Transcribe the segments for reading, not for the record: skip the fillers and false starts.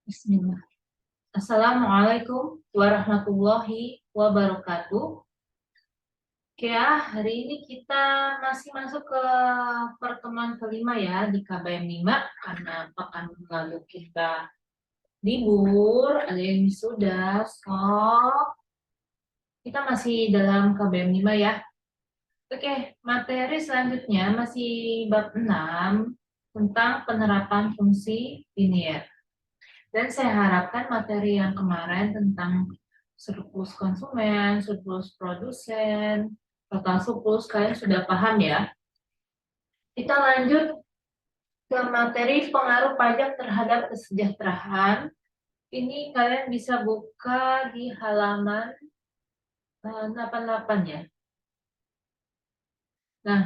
Bismillah. Assalamualaikum warahmatullahi wabarakatuh. Oke ya, hari ini kita masih masuk ke pertemuan kelima ya di KBM 5 karena pekan lalu kita libur, ada yang sudah, so kita masih dalam KBM 5 ya. Oke, materi selanjutnya masih bab 6 tentang penerapan fungsi linear. Dan saya harapkan materi yang kemarin tentang surplus konsumen, surplus produsen, total surplus kalian sudah paham ya. Kita lanjut ke materi pengaruh pajak terhadap kesejahteraan. Ini kalian bisa buka di halaman 88 ya. Nah,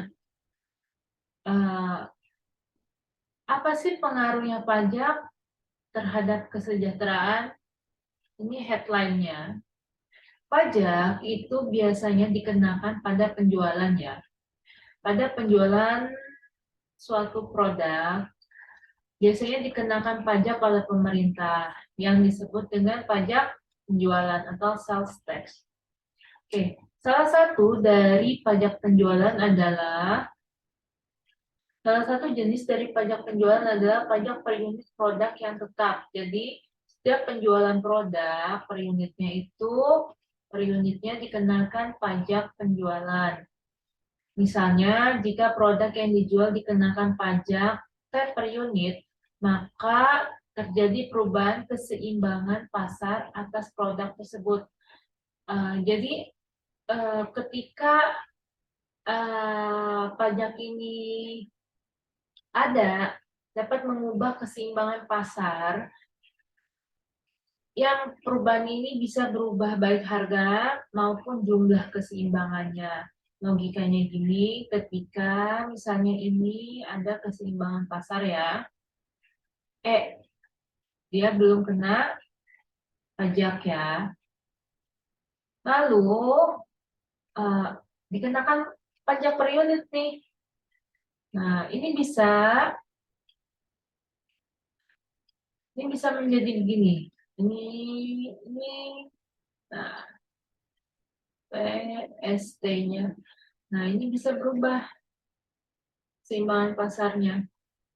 eh, apa sih pengaruhnya pajak terhadap kesejahteraan? Ini headline-nya. Pajak itu biasanya dikenakan pada penjualan ya. Pada penjualan suatu produk, biasanya dikenakan pajak oleh pemerintah yang disebut dengan pajak penjualan atau sales tax. Oke, salah satu dari pajak penjualan adalah salah satu jenis dari pajak penjualan adalah pajak per unit produk yang tetap. Jadi, setiap penjualan produk per unitnya itu per unitnya dikenakan pajak penjualan. Misalnya, jika produk yang dijual dikenakan pajak per unit, maka terjadi perubahan keseimbangan pasar atas produk tersebut. Jadi, ketika pajak ini ada, dapat mengubah keseimbangan pasar, yang perubahan ini bisa berubah baik harga maupun jumlah keseimbangannya. Logikanya gini, ketika misalnya ini ada keseimbangan pasar ya, dia belum kena pajak ya. Lalu uh, dikenakan pajak per unit nih. Nah, ini bisa menjadi begini. Ini nah, PST-nya. Nah, ini bisa berubah keseimbangan pasarnya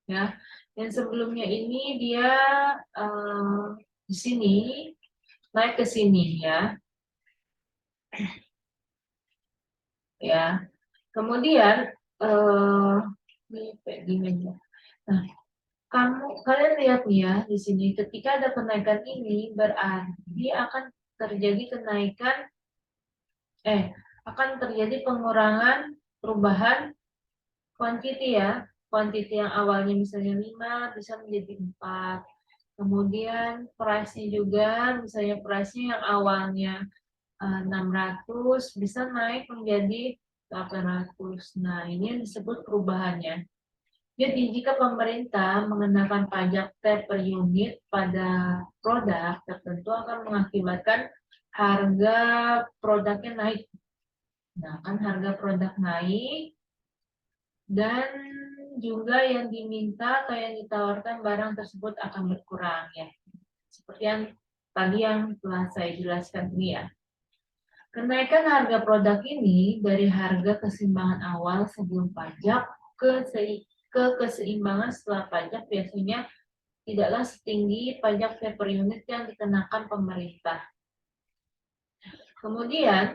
ya. Yang sebelumnya ini dia di sini naik ke sini ya. Ya. Kemudian ini Nah, kalian lihat nih ya di sini ketika ada kenaikan ini berarti akan terjadi pengurangan perubahan quantity ya. Quantity yang awalnya misalnya 5 bisa menjadi 4. Kemudian price-nya juga, misalnya price-nya yang awalnya 600 bisa naik menjadi 800. Nah, ini yang disebut perubahannya. Jadi, jika pemerintah mengenakan pajak per unit pada produk tertentu akan mengakibatkan harga produknya naik. Nah, kan harga produk naik dan jumlah yang diminta atau yang ditawarkan barang tersebut akan berkurang ya. Seperti yang tadi yang telah saya jelaskan ini ya. Kenaikan harga produk ini dari harga keseimbangan awal sebelum pajak ke keseimbangan setelah pajak biasanya tidaklah setinggi pajak per unit yang dikenakan pemerintah. Kemudian,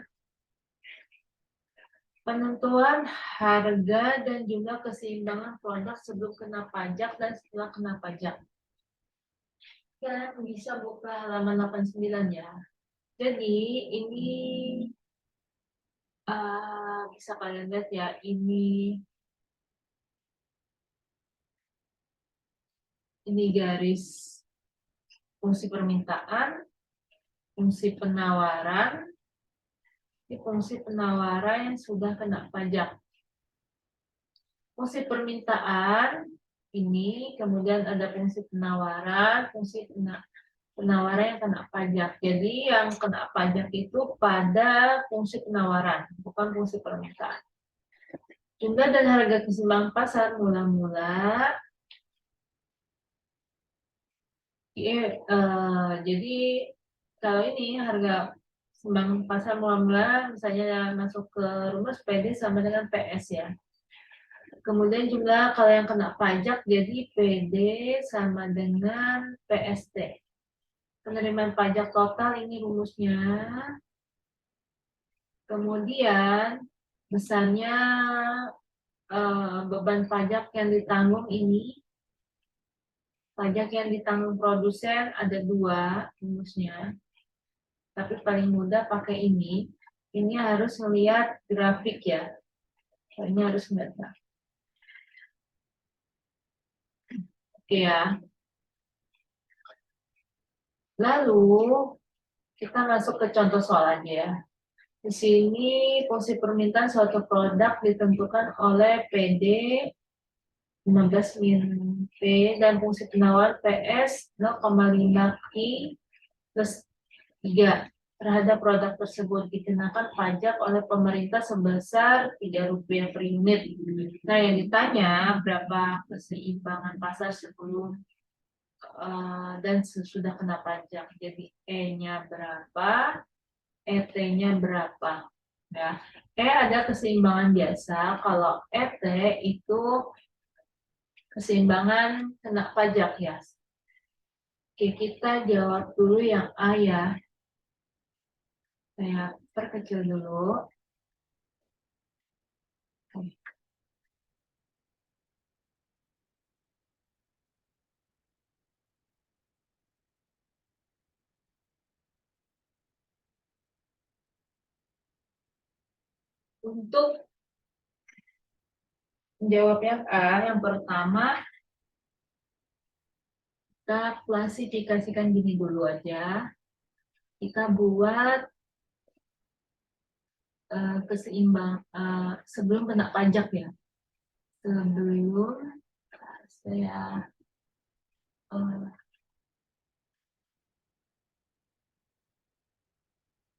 penentuan harga dan jumlah keseimbangan produk sebelum kena pajak dan setelah kena pajak. Kalian bisa buka halaman 89 ya. Jadi, ini bisa kalian lihat ya, ini garis fungsi permintaan, fungsi penawaran, ini fungsi penawaran yang sudah kena pajak. Fungsi permintaan ini, kemudian ada fungsi penawaran, penawaran yang kena pajak. Jadi yang kena pajak itu pada fungsi penawaran, bukan fungsi permintaan. Jumlah dan harga keseimbangan pasar mula-mula Jadi kalau ini harga sumbangan pasar mula-mula misalnya masuk ke rumus PD sama dengan PS ya. Kemudian jumlah kalau yang kena pajak jadi PD sama dengan PST. Penerimaan pajak total ini rumusnya. Kemudian besarnya beban pajak yang ditanggung ini, pajak yang ditanggung produsen ada dua rumusnya. Tapi paling mudah pakai ini. Ini harus melihat grafik ya. Ini harus melihat grafik. Oke ya. Lalu kita masuk ke contoh soal aja ya. Di sini fungsi permintaan suatu produk ditentukan oleh PD 15 min P dan fungsi penawar PS 0,5 Q plus 3. Terhadap produk tersebut dikenakan pajak oleh pemerintah sebesar Rp3 per unit. Nah, yang ditanya berapa keseimbangan pasar sebelum dan sesudah kena pajak. Jadi E-nya berapa, ET-nya berapa. Ya. E ada keseimbangan biasa, kalau ET itu keseimbangan kena pajak ya. Oke, kita jawab dulu yang A ya. Saya perkecil dulu. Untuk menjawab yang A, yang pertama kita klasifikasikan gini dulu aja. Kita buat keseimbang sebelum kena pajak ya. Sebelum saya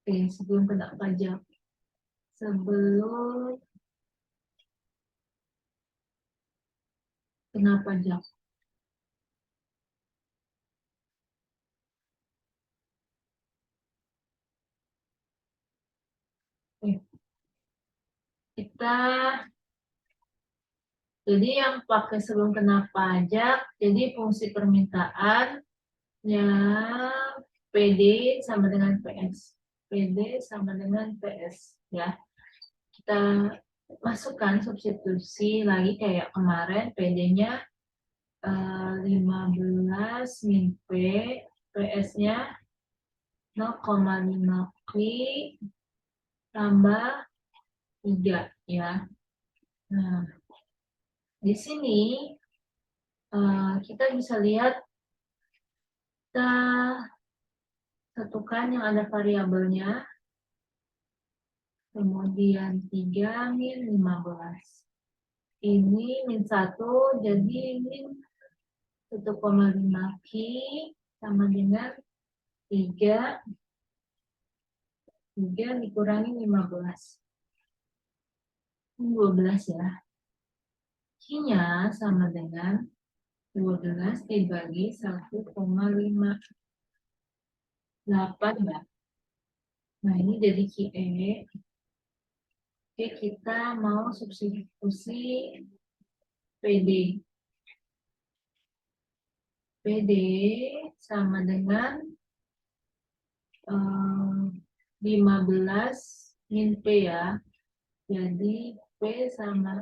sebelum kena pajak. Sebelum kena pajak. Kita jadi yang pakai sebelum kena pajak, jadi fungsi permintaannya PD sama dengan PS. PD sama dengan PS ya. Kita masukkan substitusi lagi kayak kemarin, PD-nya 15 min P, PS-nya 0,5 Q tambah 3 ya. Nah, di sini kita bisa lihat kita satukan yang ada variabelnya, kemudian 3 min 15. Ini min 1, jadi min 1,5 Q sama dengan 3 dikurangi 15. 12 ya. Q-nya sama dengan 12 dibagi 1,5. 8 ya. Nah, ini jadi QE. Oke, kita mau substitusi PD. PD sama dengan 15 min P ya. Jadi P sama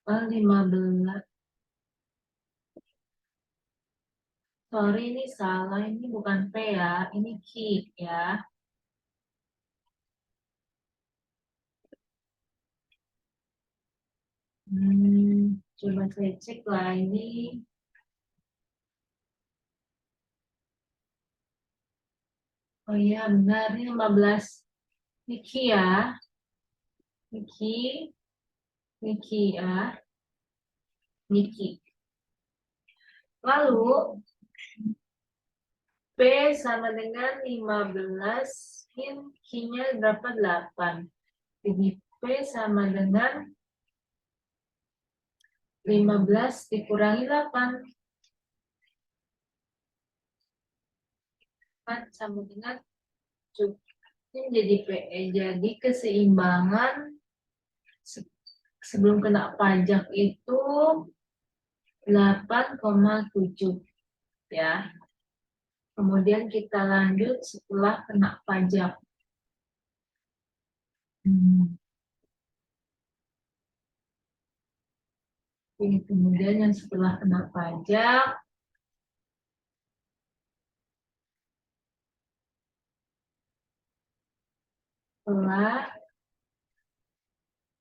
15. Sorry, ini salah. Ini bukan P ya. Ini Q ya. Coba saya cek lagi. Oh iya, benar. Ini 15. Ini Q ya. Niki ya. Niki. Lalu P sama dengan 15, Q-nya berapa? 8. Jadi P sama dengan 15 dikurangi 8. sama dengan cukup. Ini jadi PE. Jadi keseimbangan sebelum kena pajak itu 8,7 ya. Kemudian kita lanjut setelah kena pajak. Kemudian yang setelah kena pajak setelah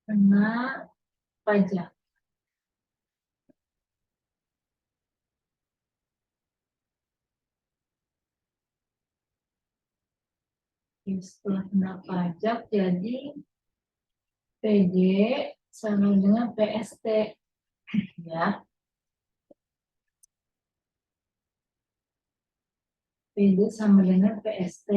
kena pajak. Setelah kena pajak jadi PD sama dengan PST ya. PD sama dengan PST.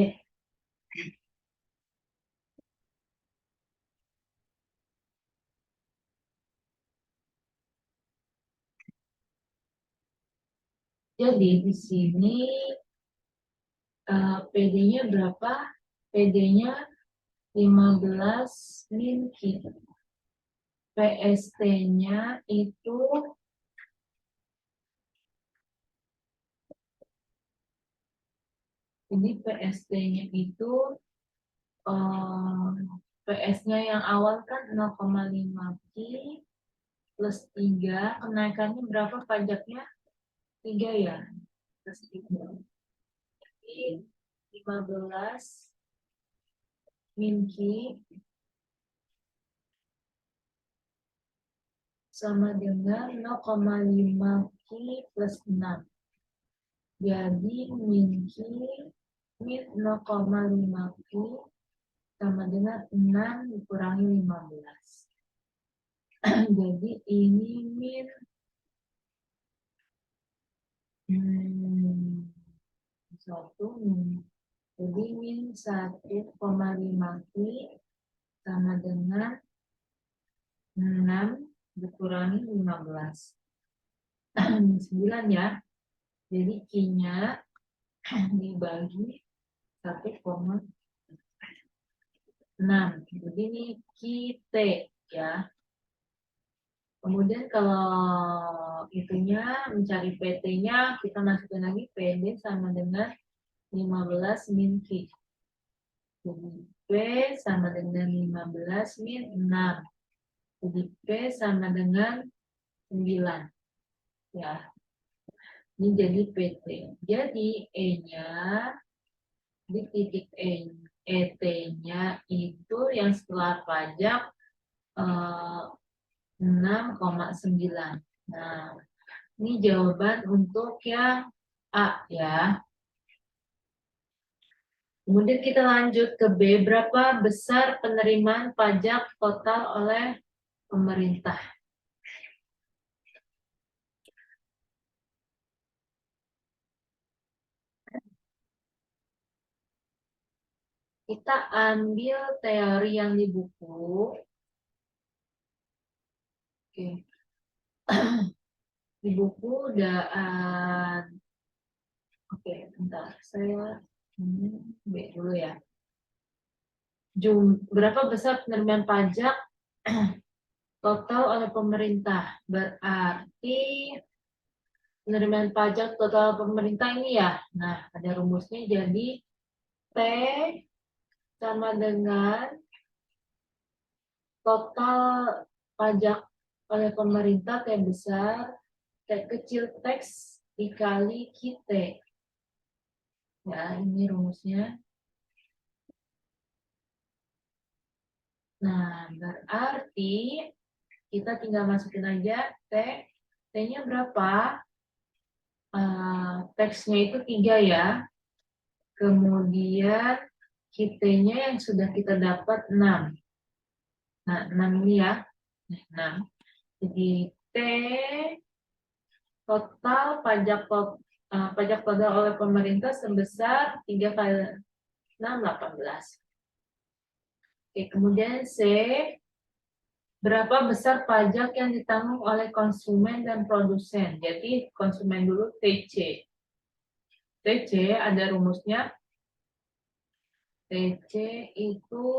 Jadi di sini PD-nya berapa? PD-nya 15 min Q. PST-nya itu jadi PST-nya itu PS-nya yang awal kan 0,5 Q plus 3, kenaikannya berapa pajaknya? 3 ya? Plus 3. Jadi 15 min Q sama dengan 0,5 Q plus 6. Jadi min Q min 0,5 Q sama dengan 6 dikurangi 15. Jadi ini min 1 min. Jadi min 1,5 Q sama dengan 6 dikurangi 15. 9 ya. Jadi Q-nya dibagi 1,6. Jadi ini QT ya. Kemudian kalau itunya mencari PT-nya kita masukkan lagi PD sama dengan 15 min Q. Jadi P sama dengan 15 min 6. Jadi P sama dengan 9. Ya. Ini jadi PT. Jadi E-nya di titik ET-nya itu yang setelah pajak 6,9. Nah, ini jawaban untuk yang A ya. Kemudian kita lanjut ke B. Berapa besar penerimaan pajak total oleh pemerintah? Kita ambil teori yang di buku. Oke. Di buku udah oke, bentar. Saya B dulu ya. Berapa besar penerimaan pajak total oleh pemerintah? Berarti penerimaan pajak total pemerintah ini ya. Nah, ada rumusnya jadi T sama dengan total pajak oleh pemerintah T besar, T kecil teks dikali QT. Ya, ini rumusnya. Nah, berarti kita tinggal masukin aja T. T-nya berapa? Teksnya itu 3 ya. Kemudian QT-nya yang sudah kita dapat 6. Nah, 6 ini ya. 6. Jadi T total pajak total oleh pemerintah sebesar 3 kali 6, 18. Oke, kemudian C, berapa besar pajak yang ditanggung oleh konsumen dan produsen? Jadi konsumen dulu TC. TC ada rumusnya. TC itu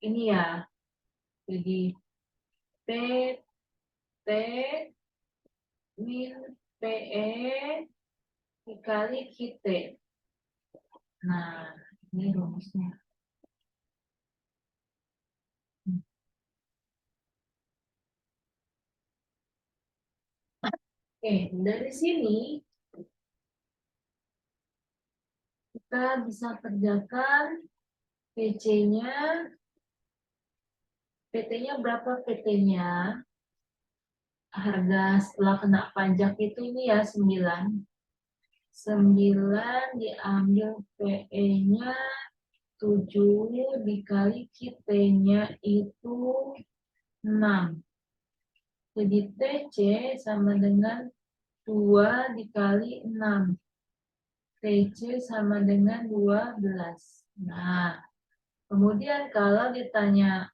ini ya. Jadi T T min PE dikali QT. Nah, ini rumusnya. Oke, dari sini kita bisa kerjakan PC-nya. PT-nya berapa PT-nya? Harga setelah kena pajak itu ini ya 9. 9 diambil PE-nya 7 dikali QT-nya itu 6. Jadi TC sama dengan 2 dikali 6. TC sama dengan 12. Nah, kemudian kalau ditanya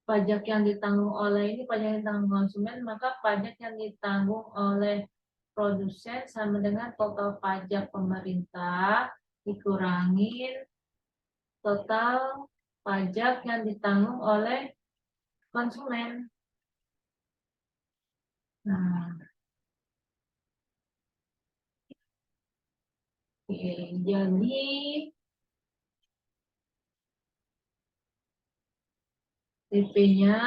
pajak yang ditanggung oleh ini pajak yang ditanggung konsumen, maka pajak yang ditanggung oleh produsen sama dengan total pajak pemerintah dikurangin total pajak yang ditanggung oleh konsumen. Nah, jadi TP-nya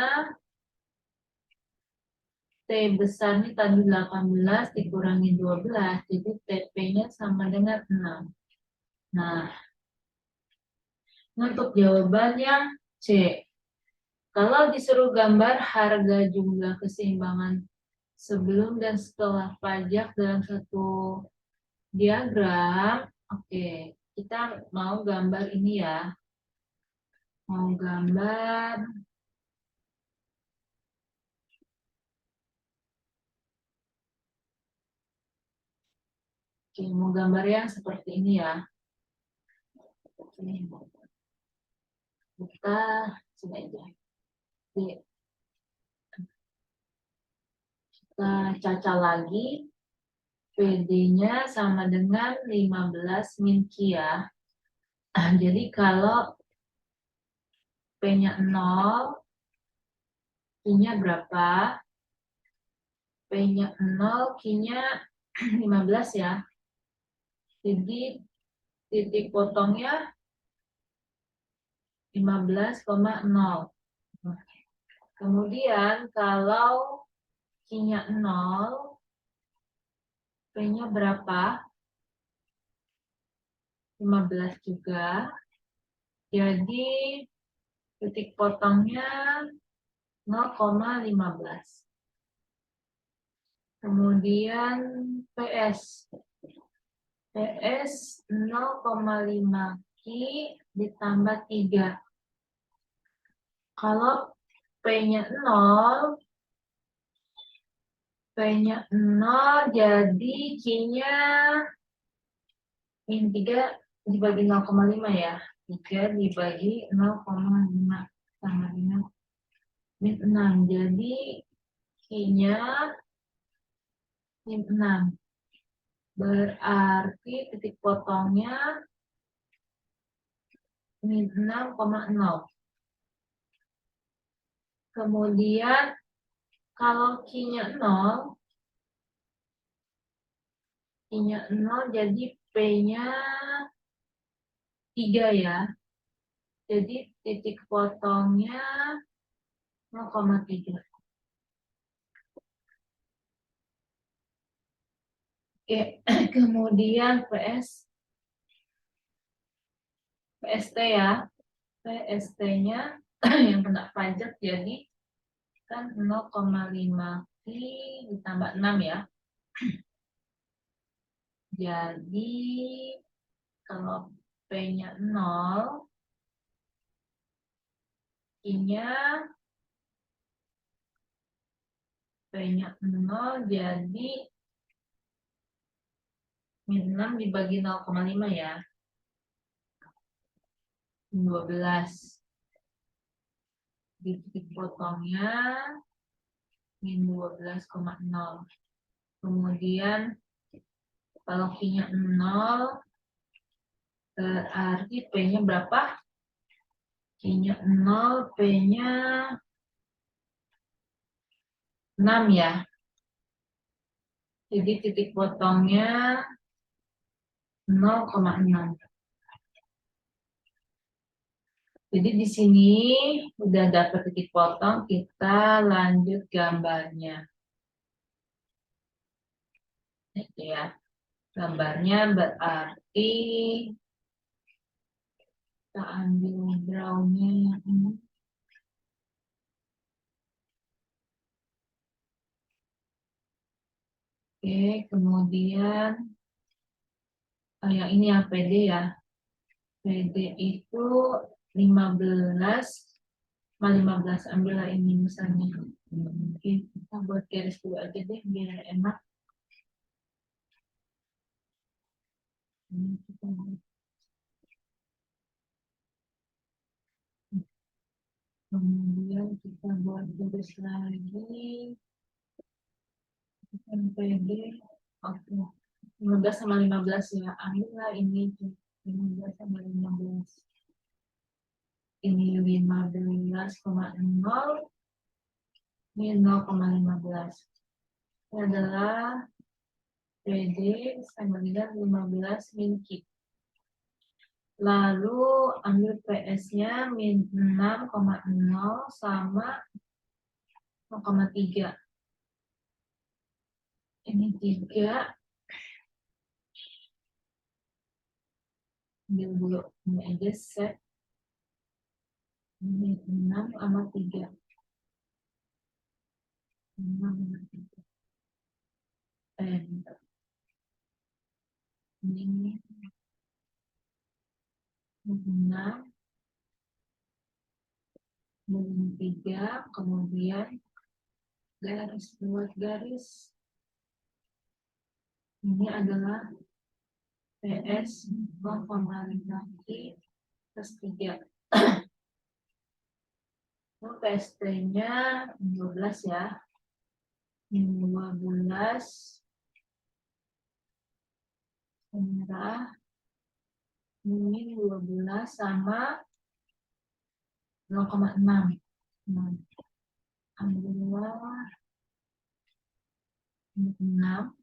T besar ini tadi 18 dikurangi 12, jadi TP-nya sama dengan 6. Nah, untuk jawaban yang C, kalau disuruh gambar harga jumlah keseimbangan sebelum dan setelah pajak dalam satu diagram, oke, kita mau gambar ini ya. Mau gambar mau gambar yang seperti ini ya. Kita sini aja. Kita caca lagi. PD-nya sama dengan 15 min Q ya. Jadi kalau P-nya 0, Q-nya berapa? P-nya 0, Q-nya 15 ya. Jadi titik potongnya 15,0. Kemudian kalau Q-nya 0, P-nya berapa? 15 juga. Jadi titik potongnya 0,15. Kemudian PS. PS 0,5 Q ditambah 3. Kalau P-nya 0, P-nya 0 jadi Q-nya min 3 dibagi 0,5 ya. 3 dibagi 0,5 sama dengan min 6. Jadi Q-nya min 6. Berarti titik potongnya min 6,0. Kemudian kalau Q-nya 0, Q-nya 0 jadi P-nya 3 ya. Jadi titik potongnya 0,3. Oke, kemudian PST ya. PST-nya yang kena pajak jadi kan 0,5 Q ditambah 6 ya. Jadi kalau P-nya 0, Q-nya P-nya 0 jadi min 6 dibagi 0,5 ya. 12. Di titik potongnya min 12,0. Kemudian kalau Q-nya 0, berarti P-nya berapa? Q-nya 0, P-nya 6 ya. Jadi titik potongnya 0,6. Jadi di sini udah dapat titik potong, kita lanjut gambarnya. Itu ya. Gambarnya berarti kita ambil drawnya yang ini. Oke, kemudian yang ini ya PD ya. PD itu 15 sama 15, ambillah ini misalnya. Oke, kita buat garis dulu aja deh biar enak. Ini kita buat. Kemudian kita buat garis lagi. PD, oke. 15 sama 15 ya. Ambillah ini 15 sama 15. Ini 15,0, ini 0,15. Ini adalah PD sama dengan 15 min Q. Lalu ambil PS-nya min 6,0 sama 0,3. Ini 3. Ambil dulu. Ini aja set. Ini 6 sama 3. 6 sama 3. Ini 6 min 3. Kemudian garis, buat garis. Ini adalah PS 0,5 plus 3. PST-nya 12 ya. 12 merah min 12 sama 0,6. Ambillah 6.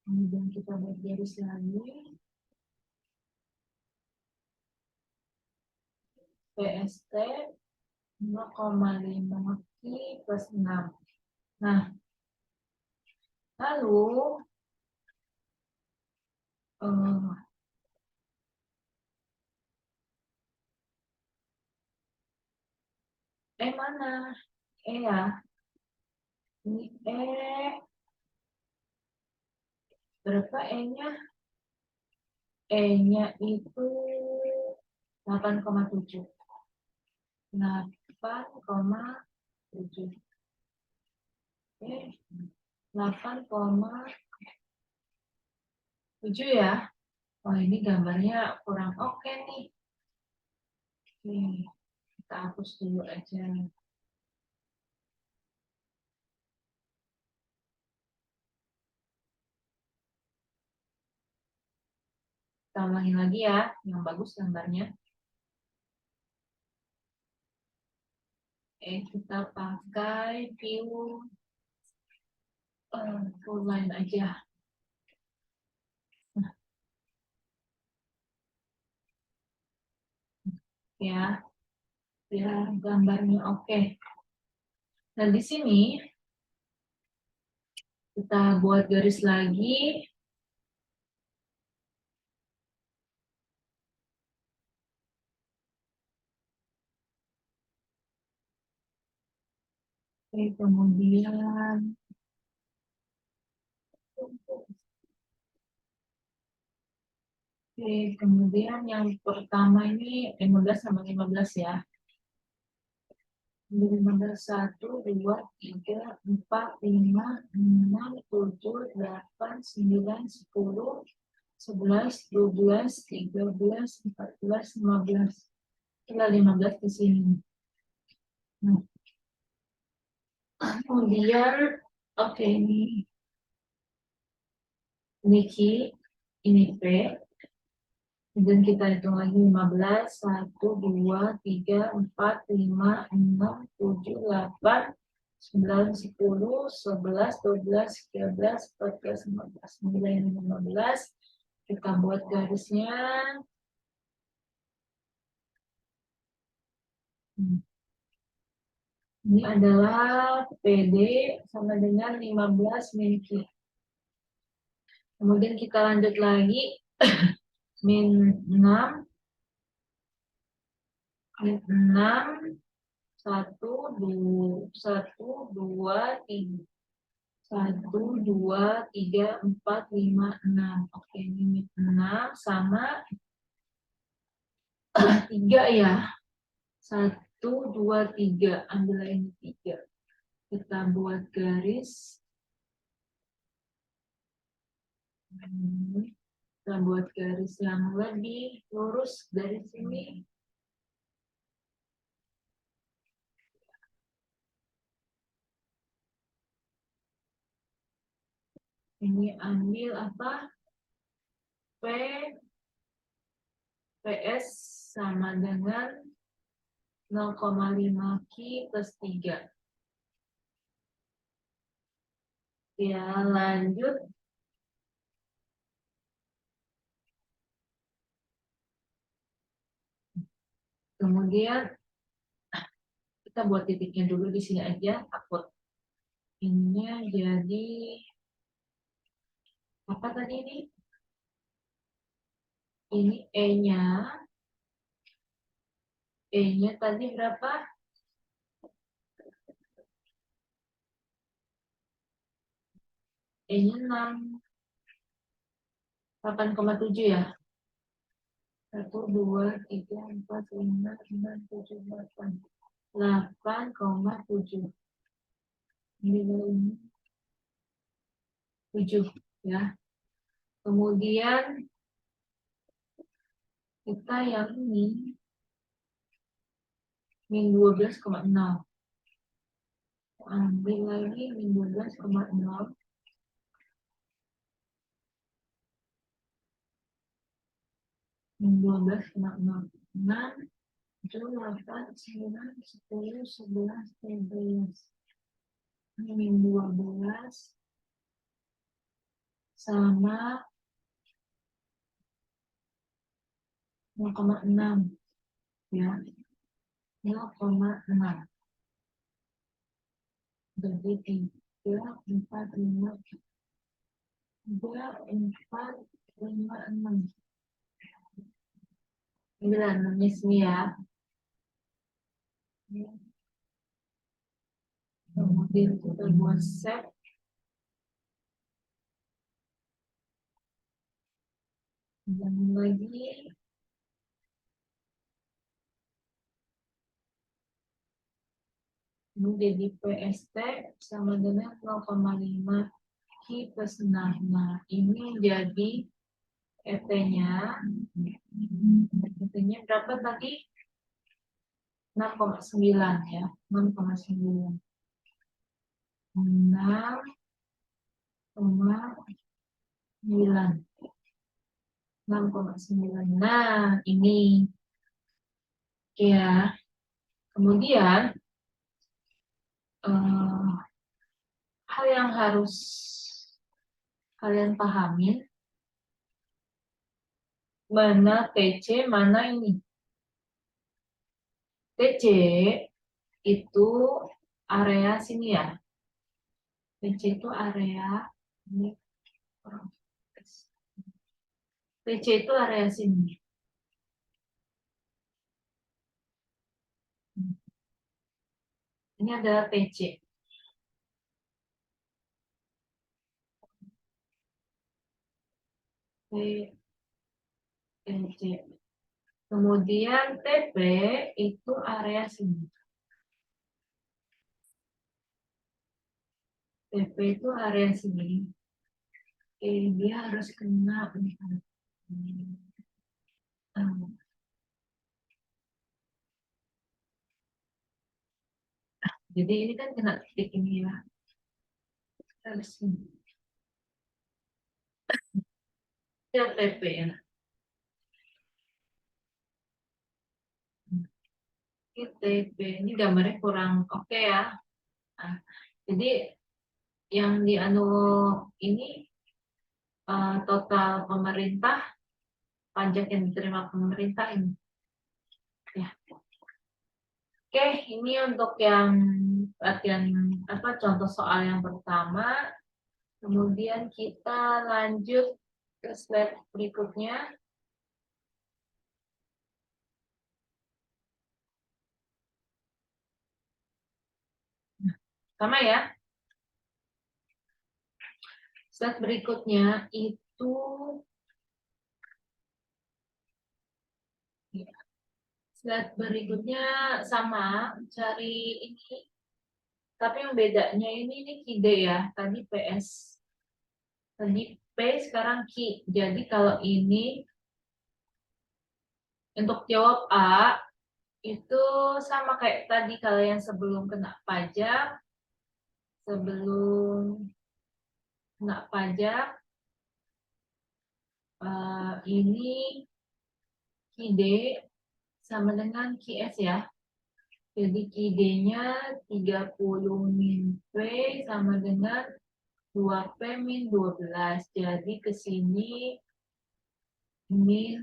Kemudian kita buat garis lagi. PST 0,5 Q plus 6. Nah, lalu mana? Ya. Ini berapa E-nya? E-nya itu 8,7. 8,7. 8,7 ya. Oh, ini gambarnya kurang oke nih. Oke, kita hapus dulu aja. Kita ulangi lagi ya, yang bagus gambarnya. Kita pakai view full line aja. Ya, biar gambarnya oke. Nah, di sini kita buat garis lagi. Oke, kemudian yang pertama ini 15 sama 15 ya. 15, 1, 2, 3, 4, 5, 6, 7, 8, 9, 10, 11, 12, 13, 14, 15. Setelah 15 di sini. Nah, Kemudian, oke, ini Q, ini P. Kemudian kita hitung lagi 15, 1, 2, 3, 4, 5, 6, 7, 8, 9, 10, 11, 12, 13, 14, 15. Nilai 15. Kita buat garisnya. Ini adalah PD sama dengan 15 min Q. Kemudian kita lanjut lagi. Min 6. Min 6. 1, 2, 1, 2, 3. 1, 2, 3, 4, 5, 6. Oke, ini 6 sama 3 ya. 1, 2, 3. Ambil ini 3. Kita buat garis. Kita buat garis yang lebih lurus dari sini. Ini ambil apa? P, PS sama dengan 0,5 Q plus 3. Ya, lanjut. Kemudian kita buat titiknya dulu di sini aja, takut ininya jadi apa tadi ini? Ini E-nya tadi berapa? E-nya 8,7 ya. 1, 2, 3, 4, 5, 6, 7, 8. 8,7. Ini 7 ya. Kemudian kita yang ini min 12,0. Ambil lagi min 12,0. Min 12,0. 6, 7, 8, 9, 10, 11, 12. Min 12 sama 0,6 ya. 0,6. Jadi 3, 4, 5, 3, 4, 5, 6. 9 di sini ya. Kemudian kita buat set. Dan lagi. Ini jadi PST sama dengan 0,5 Q plus 6. Nah, ini jadi ET-nya. ET-nya berapa tadi? 6,9 ya. 6,9. 6,9. 6,9. Nah, ini ya. Kemudian hal yang harus kalian pahami, mana TC, mana ini. TC itu area sini ya. TC itu area ini. TC itu area sini. Ini adalah TC. TC. Kemudian TP itu area sini. TP itu area sini. Oke, dia harus kena. Jadi ini kan kena titik ini ya. Harus ini. Ya, TP ya. Ini TP. Ini gambarnya kurang oke ya. Nah, jadi yang di anu ini total pemerintah, pajak yang diterima pemerintah ini. Ya. Oke, ini untuk yang latihan apa contoh soal yang pertama. Kemudian kita lanjut ke slide berikutnya. Sama ya. Slide berikutnya itu slide berikutnya sama cari ini. Tapi yang bedanya ini KIDE ya. Tadi PS. Tadi P sekarang Q. Jadi kalau ini untuk jawab A itu sama kayak tadi kalau yang sebelum kena pajak, sebelum kena pajak ini KIDE sama dengan QS ya. Jadi KIDE-nya 30 min P sama dengan 2P min 12. Jadi ke sini min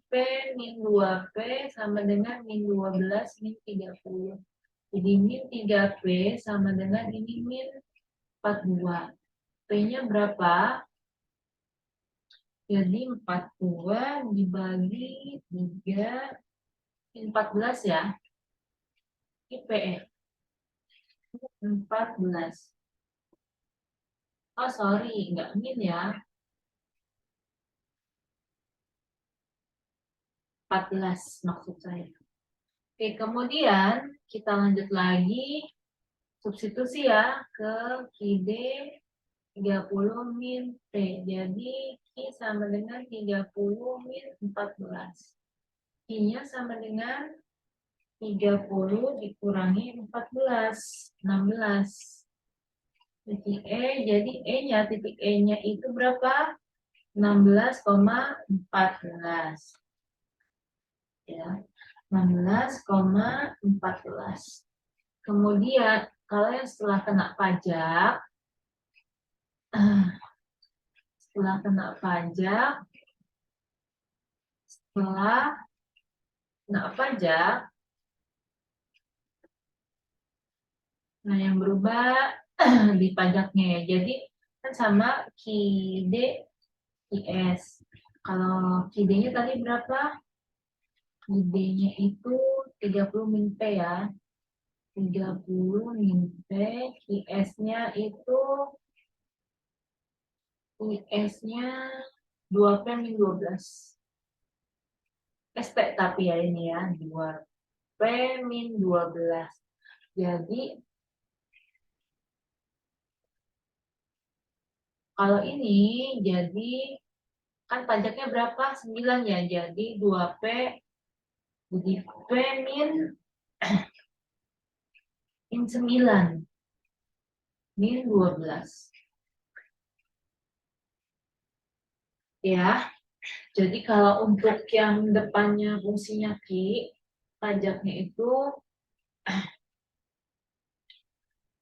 P min 2P sama dengan min 12 min 30. Jadi min 3P sama dengan ini min 42. P-nya berapa? Jadi 42 dibagi 3 min 14 ya. Ini PE 14. Oh sorry, nggak min ya. 14 maksud saya. Oke, kemudian kita lanjut lagi substitusi ya ke KIDE 30 min T. Jadi Q sama dengan 30 min 14. Q-nya sama dengan 30 dikurangi 14, 16. Titik E, jadi titik E-nya itu berapa? 16,14. Ya, 16,14. Kemudian kalau yang setelah kena pajak, setelah kena pajak, nah yang berubah di pajaknya ya. Jadi kan sama KIDE, IS. Kalau KIDE-nya tadi berapa? KIDE-nya itu 30 min P ya. 30 min P, IS-nya itu IS-nya 2P min 12. ST tapi ya ini ya, 2P min 12. Jadi kalau ini jadi kan pajaknya berapa? 9 ya. Jadi 2P jadi P min 9 min 12. Ya. Jadi kalau untuk yang depannya fungsinya Q, pajaknya itu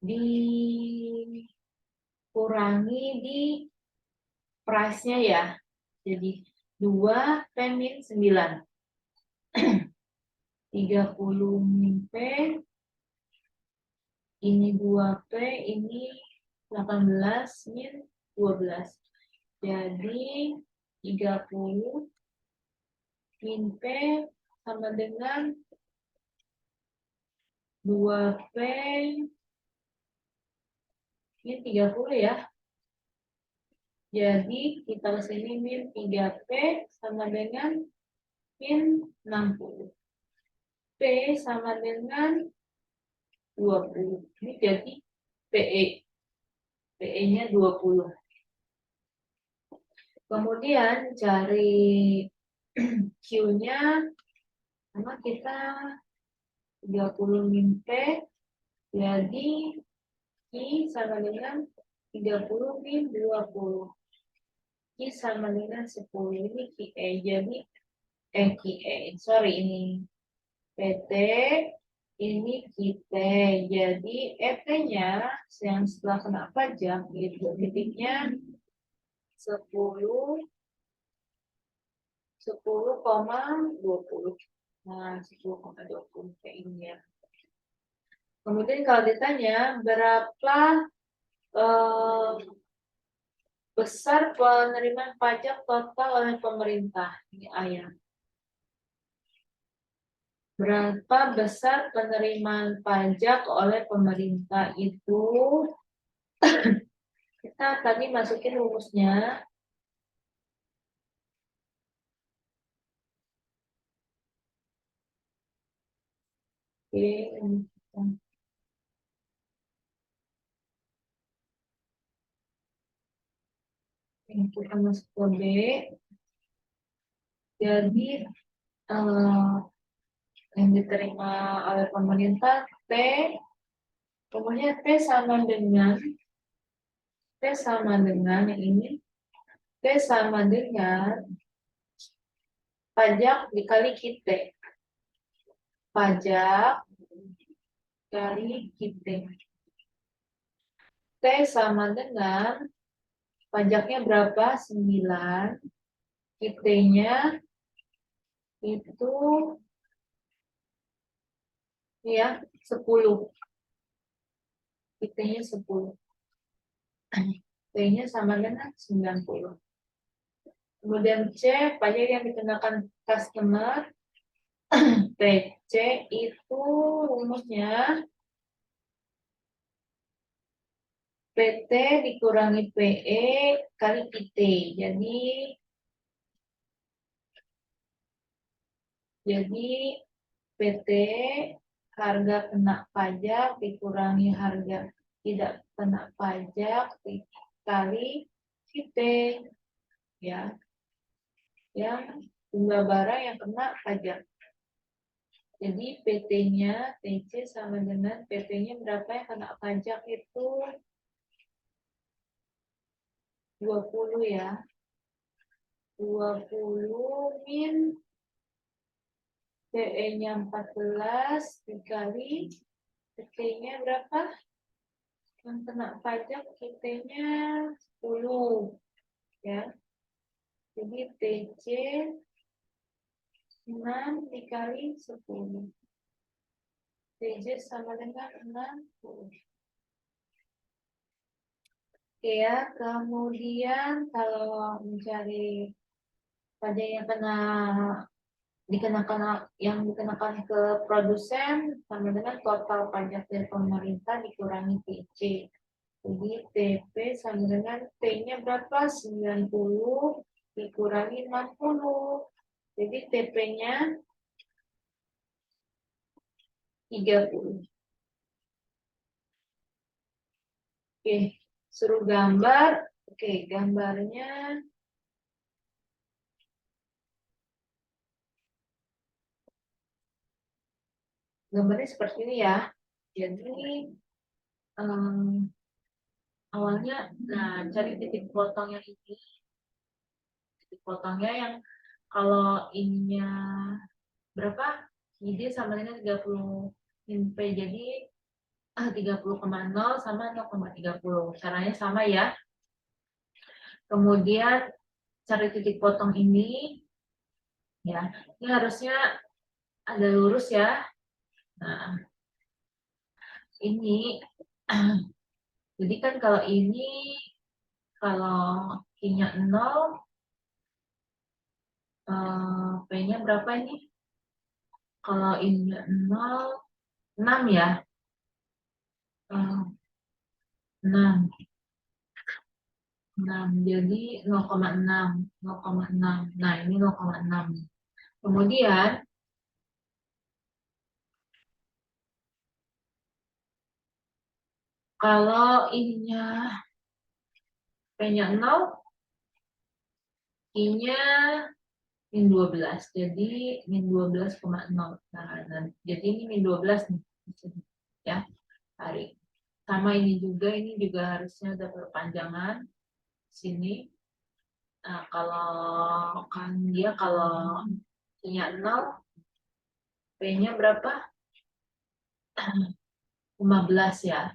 dikurangi di price-nya ya. Jadi 2 P min 9. 30 min P, ini 2P, ini 18 min 12. Jadi 30 min P sama dengan 2P min 30 ya. Jadi kita ke sini min 3P sama dengan min 60. P sama dengan 20. Ini jadi PE. PE-nya 20. Kemudian cari Q-nya sama kita 30 min P Jadi I sama dengan 30 min 20. I sama dengan 10. Ini QE. Jadi QE. Sorry, ini PT. Ini kita. Jadi ET-nya yang setelah kena pajak itu titiknya 10 10,20. Nah, 10,20 kayak ini ya. Kemudian kalau ditanya berapa besar penerimaan pajak total oleh pemerintah, ini ayat. Berapa besar penerimaan pajak oleh pemerintah itu? Kita tadi masukin rumusnya. Oke, kita masuk ke B. Jadi yang diterima oleh pemerintah T, pokoknya T sama dengan yang ini, T sama dengan pajak dikali kita. Pajak kali kita. T sama dengan pajaknya berapa? 9. Kitanya itu ya 10. Kitanya 10. T-nya sama dengan 90. Kemudian C, pajak yang dikenakan customer. TC itu rumusnya PT dikurangi PE kali PT. Jadi PT harga kena pajak dikurangi harga tidak kena pajak dikali PT, ya, yang jumlah barang yang kena pajak. Jadi PT-nya TC sama dengan PT-nya berapa yang kena pajak itu 20 ya. 20 min PE-nya 14 dikali PT-nya berapa? Yang kena pajak PT-nya 10 ya. Jadi TC 6 dikali 10. TC sama dengan 60. Oke ya, kemudian kalau mencari pajak yang dikenakan ke produsen sama dengan total pajak dari pemerintah dikurangi TC. Jadi TP sama dengan T-nya berapa? 90 dikurangi 60. Jadi TP-nya 30. Oke, suruh gambar. Oke, gambarnya seperti ini ya. Jadi awalnya, cari titik potong yang ini. Titik potongnya yang kalau ininya berapa? ID sama dengan 30 min P. Jadi 30,0 sama 0,30. Caranya sama ya. Kemudian cari titik potong ini. Ya, ini harusnya ada lurus ya. Nah, ini jadi kan kalau ini kalau I-nya 0, P-nya berapa ini? Kalau I-nya 0, 6 ya. 6. Jadi 0,6. Nah, ini 0,6. Kemudian kalau ininya P-nya 0, I-nya min 12. Jadi min 12,0. Nah, jadi ini min 12 nih. Ya. Nah, Sama ini juga harusnya ada perpanjangan sini. Nah, kalau kan dia kalau punya 0, P-nya berapa? 15 ya.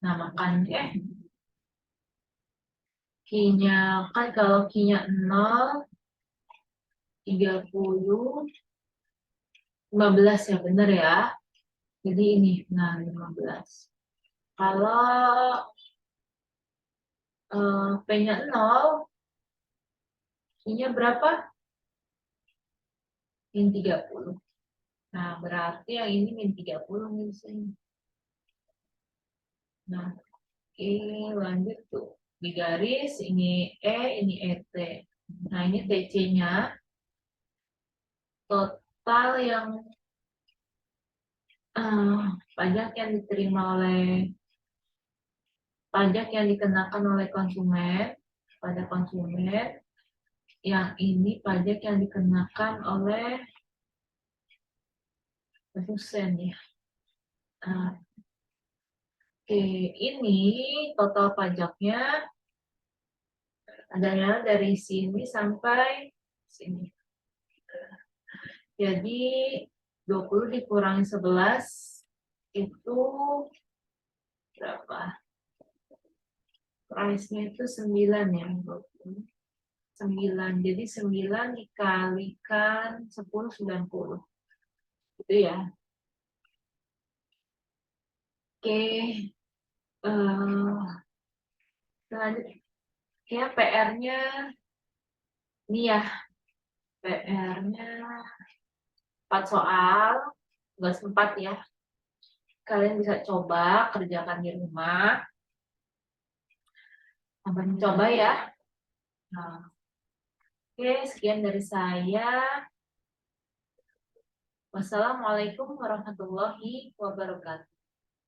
Nah, makanya Q-nya kan kalau Q-nya 0, 30, 15 ya, bener ya. Jadi ini, nah 15. Kalau P-nya 0, Q-nya berapa? Min 30. Nah, berarti yang ini min 30 nih di sini. Nah, oke, lanjut tuh. Di garis, ini ET. Nah, ini TC-nya. Total yang pajak yang diterima oleh pajak yang dikenakan oleh konsumen pada konsumen. Yang ini pajak yang dikenakan oleh produsen ya. Nah, oke, ini total pajaknya adanya dari sini sampai sini. Jadi 20 dikurangi 11 itu berapa? Price-nya itu 9 ya. 9. Jadi 9 dikalikan 10, 90. Gitu ya. Oke. Selanjutnya ya PR-nya ini ya. PR-nya 4 soal. Enggak sempat ya. Kalian bisa coba kerjakan di rumah. Sampai mencoba ya. Nah, oke, sekian dari saya. Wassalamualaikum warahmatullahi wabarakatuh.